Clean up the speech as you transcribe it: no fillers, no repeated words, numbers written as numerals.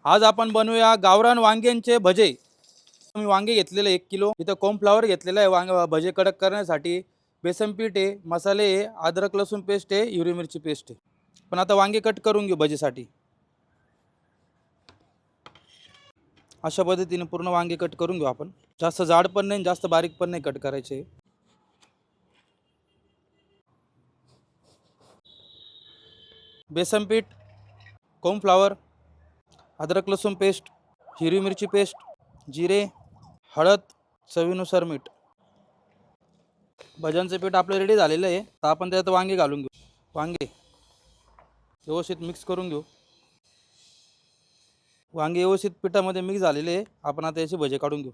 आज आपण बनवूया गावरान वांग्यांचे भजे। मी वांगे घेतलेले 1 किलो, इथं कॉर्नफ्लॉवर घेतलेला आहे भजे कडक करण्यासाठी, बेसन पीठ आहे, मसाले आहे, अद्रक लसूण पेस्ट आहे, हिरवी मिरची पेस्ट आहे। पण आता वांगे कट करून घेऊ भजेसाठी। अशा पद्धतीने पूर्ण वांगे कट करून घेऊ आपण। जास्त जाड पण नाही जास्त बारीक पण नाही कट करायचे। बेसन पीठ, कॉर्नफ्लॉवर, अद्रक लसूण पेस्ट, हिरवी मिरची पेस्ट, जिरे, हळद, चवीनुसार मीठ। भज्यांचे पीठ आपलं रेडी झालेलं आहे। तर आपण त्यात वांगे घालून घेऊ। वांगे व्यवस्थित मिक्स करून घेऊ। वांगे व्यवस्थित पिठामध्ये मिक्स झालेले आहे। आपण आता याचे भजे काढून घेऊ।